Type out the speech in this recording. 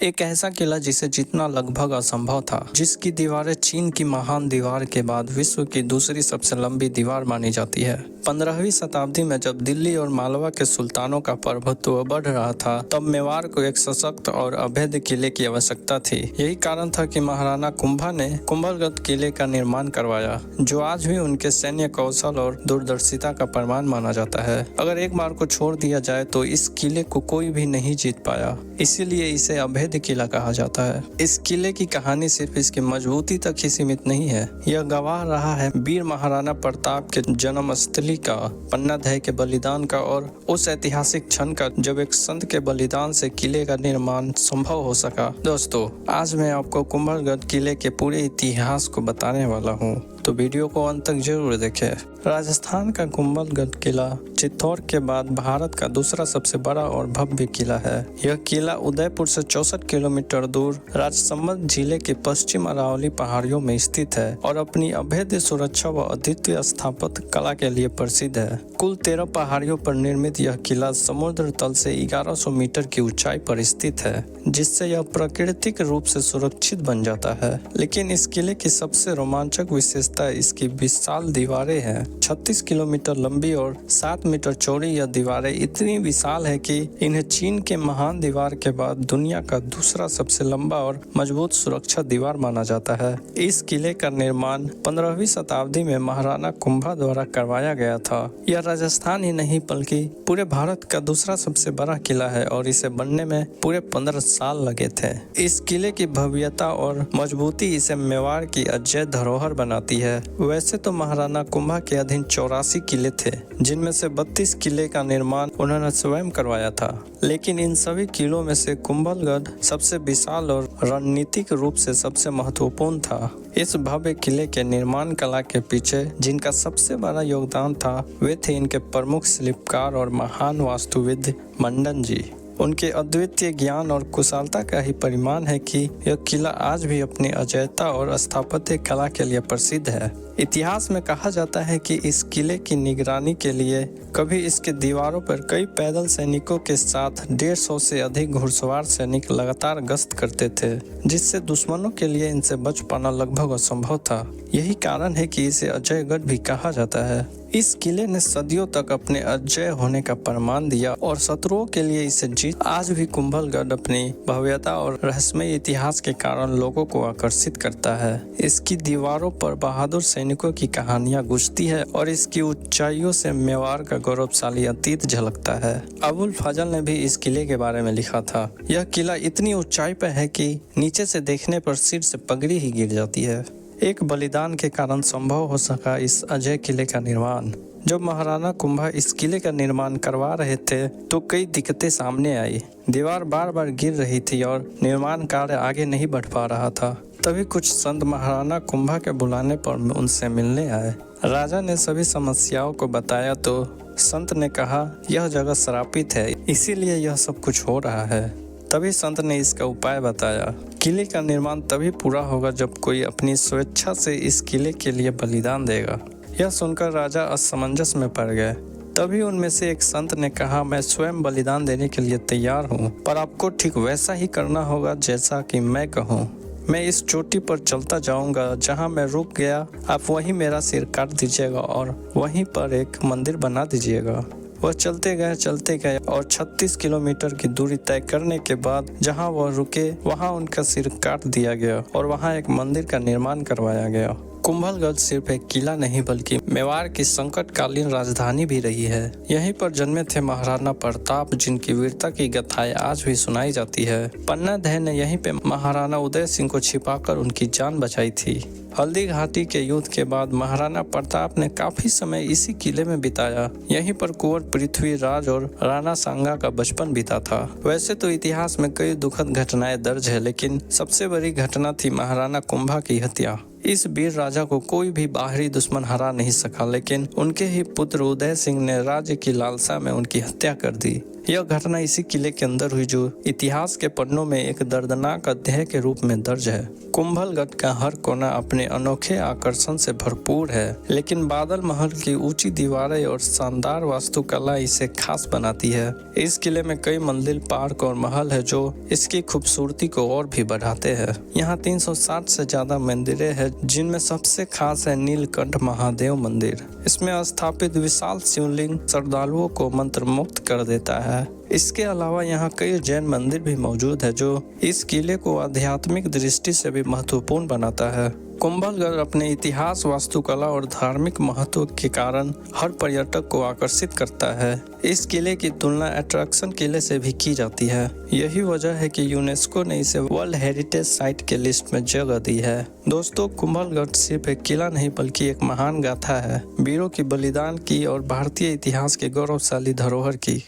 एक ऐसा किला जिसे जीतना लगभग असंभव था, जिसकी दीवारें चीन की महान दीवार के बाद विश्व की दूसरी सबसे लंबी दीवार मानी जाती है। 15वीं शताब्दी में जब दिल्ली और मालवा के सुल्तानों का प्रभुत्व बढ़ रहा था, तब मेवाड़ को एक सशक्त और अभेद्य किले की आवश्यकता थी। यही कारण था कि महाराणा कुंभा ने कुंभलगढ़ किले का निर्माण करवाया, जो आज भी उनके सैन्य कौशल और दूरदर्शिता का प्रमाण माना जाता है। अगर एक बार को छोड़ दिया जाए तो इस किले को कोई भी नहीं जीत पाया, इसीलिए इसे अभेद्य किला कहा जाता है। इस किले की कहानी सिर्फ इसकी मजबूती तक ही सीमित नहीं है, यह गवाह रहा है वीर महाराणा प्रताप के जन्मस्थली का, पन्नादह के बलिदान का और उस ऐतिहासिक क्षण का जब एक संत के बलिदान से किले का निर्माण संभव हो सका। दोस्तों, आज मैं आपको कुंभलगढ़ किले के पूरे इतिहास को बताने वाला हूँ, तो वीडियो को अंत तक जरूर देखें। राजस्थान का कुंभलगढ़ किला चित्तौड़ के बाद भारत का दूसरा सबसे बड़ा और भव्य किला है। यह किला उदयपुर से 64 किलोमीटर दूर राजसमंद जिले के पश्चिम अरावली पहाड़ियों में स्थित है और अपनी अभेद्य सुरक्षा व अद्वितीय स्थापत्य कला के लिए प्रसिद्ध है। कुल 13 पहाड़ियों पर निर्मित यह किला समुद्र तल से 1100 मीटर की ऊंचाई पर स्थित है, जिससे यह प्राकृतिक रूप से सुरक्षित बन जाता है। लेकिन इस किले की सबसे रोमांचक विशेषता इसकी विशाल दीवारें हैं। 36 किलोमीटर लंबी और 7 मीटर चौड़ी यह दीवारें इतनी विशाल है कि इन्हें चीन के महान दीवार के बाद दुनिया का दूसरा सबसे लंबा और मजबूत सुरक्षा दीवार माना जाता है। इस किले का निर्माण 15वीं शताब्दी में महाराणा कुंभा द्वारा करवाया गया था। यह राजस्थान ही नहीं बल्कि पूरे भारत का दूसरा सबसे बड़ा किला है और इसे बनने में पूरे 15 साल लगे थे। इस किले की भव्यता और मजबूती इसे मेवाड़ की अजय धरोहर बनाती है। वैसे तो महाराणा कुंभा के अधीन 84 किले थे, जिनमें से 32 किले का निर्माण उन्होंने स्वयं करवाया था। लेकिन इन सभी किलों में से कुंभलगढ़ सबसे विशाल और रणनीतिक रूप से सबसे महत्वपूर्ण था। इस भव्य किले के निर्माण कला के पीछे जिनका सबसे बड़ा योगदान था, वे थे इनके प्रमुख शिल्पकार और महान वास्तुविद मंडन जी। उनके अद्वितीय ज्ञान और कुशलता का ही परिमाण है कि यह किला आज भी अपनी अजयता और स्थापत्य कला के लिए प्रसिद्ध है। इतिहास में कहा जाता है कि इस किले की निगरानी के लिए कभी इसके दीवारों पर कई पैदल सैनिकों के साथ 150 से अधिक घुड़सवार सैनिक लगातार गश्त करते थे, जिससे दुश्मनों के लिए इनसे बच पाना लगभग असंभव था। यही कारण है कि इसे अजयगढ़ भी कहा जाता है। इस किले ने सदियों तक अपने अजय होने का प्रमाण दिया और शत्रुओं के लिए इसे जीत। आज भी कुंभलगढ़ अपनी भव्यता और रहस्यमय इतिहास के कारण लोगों को आकर्षित करता है। इसकी दीवारों पर बहादुर सैनिकों की कहानियां गूंजती है और इसकी ऊंचाइयों से मेवाड़ का गौरवशाली अतीत झलकता है। अबुल फजल ने भी इस किले के बारे में लिखा था, यह किला इतनी ऊंचाई पर है कि नीचे से देखने पर सिर से पगड़ी ही गिर जाती है। एक बलिदान के कारण संभव हो सका इस अजय किले का निर्माण। जब महाराणा कुंभा इस किले का निर्माण करवा रहे थे तो कई दिक्कतें सामने आई। दीवार बार बार गिर रही थी और निर्माण कार्य आगे नहीं बढ़ पा रहा था। तभी कुछ संत महाराणा कुंभा के बुलाने पर उनसे मिलने आए। राजा ने सभी समस्याओं को बताया तो संत ने कहा, यह जगह श्रापित है, इसीलिए यह सब कुछ हो रहा है। तभी संत ने इसका उपाय बताया। किले का निर्माण तभी पूरा होगा जब कोई अपनी स्वेच्छा से इस किले के लिए बलिदान देगा। यह सुनकर राजा असमंजस में पड़ गए। तभी उनमें से एक संत ने कहा, मैं स्वयं बलिदान देने के लिए तैयार हूँ, पर आपको ठीक वैसा ही करना होगा जैसा कि मैं कहूँ। मैं इस चोटी पर चलता जाऊंगा, जहां मैं रुक गया आप वहीं मेरा सिर काट दीजिएगा और वहीं पर एक मंदिर बना दीजिएगा। वह चलते गए और 36 किलोमीटर की दूरी तय करने के बाद जहां वह रुके वहां उनका सिर काट दिया गया और वहां एक मंदिर का निर्माण करवाया गया। कुंभलगढ़ सिर्फ एक किला नहीं बल्कि मेवाड़ की संकटकालीन राजधानी भी रही है। यहीं पर जन्मे थे महाराणा प्रताप, जिनकी वीरता की गाथाएं आज भी सुनाई जाती है। पन्नादह ने यहीं पे महाराणा उदय सिंह को छिपाकर उनकी जान बचाई थी। हल्दी घाटी के युद्ध के बाद महाराणा प्रताप ने काफी समय इसी किले में बिताया। यहीं पर कुंवर पृथ्वीराज और राणा सांगा का बचपन बीता था। वैसे तो इतिहास में कई दुखद घटनाएं दर्ज है, लेकिन सबसे बड़ी घटना थी महाराणा कुंभा की हत्या। इस वीर राजा को कोई भी बाहरी दुश्मन हरा नहीं सका, लेकिन उनके ही पुत्र उदय सिंह ने राज्य की लालसा में उनकी हत्या कर दी। यह घटना इसी किले के अंदर हुई जो इतिहास के पन्नों में एक दर्दनाक अध्याय के रूप में दर्ज है। कुंभलगढ़ का हर कोना अपने अनोखे आकर्षण से भरपूर है, लेकिन बादल महल की ऊंची दीवारें और शानदार वास्तुकला इसे खास बनाती है। इस किले में कई मंदिर, पार्क और महल है जो इसकी खूबसूरती को और भी बढ़ाते हैं। यहाँ 360 से ज्यादा मंदिरें हैं, जिनमें सबसे खास है नीलकंठ महादेव मंदिर। इसमें स्थापित विशाल शिवलिंग श्रद्धालुओं को मंत्रमुग्ध कर देता है। इसके अलावा यहाँ कई जैन मंदिर भी मौजूद है जो इस किले को आध्यात्मिक दृष्टि से भी महत्वपूर्ण बनाता है। कुंभलगढ़ अपने इतिहास, वास्तुकला और धार्मिक महत्व के कारण हर पर्यटक को आकर्षित करता है। इस किले की तुलना अट्रैक्शन किले से भी की जाती है। यही वजह है कि यूनेस्को ने इसे वर्ल्ड हेरिटेज साइट के लिस्ट में जगह दी है। दोस्तों, कुंभलगढ़ सिर्फ एक किला नहीं बल्कि एक महान गाथा है, वीरों की बलिदान की और भारतीय इतिहास के गौरवशाली धरोहर की।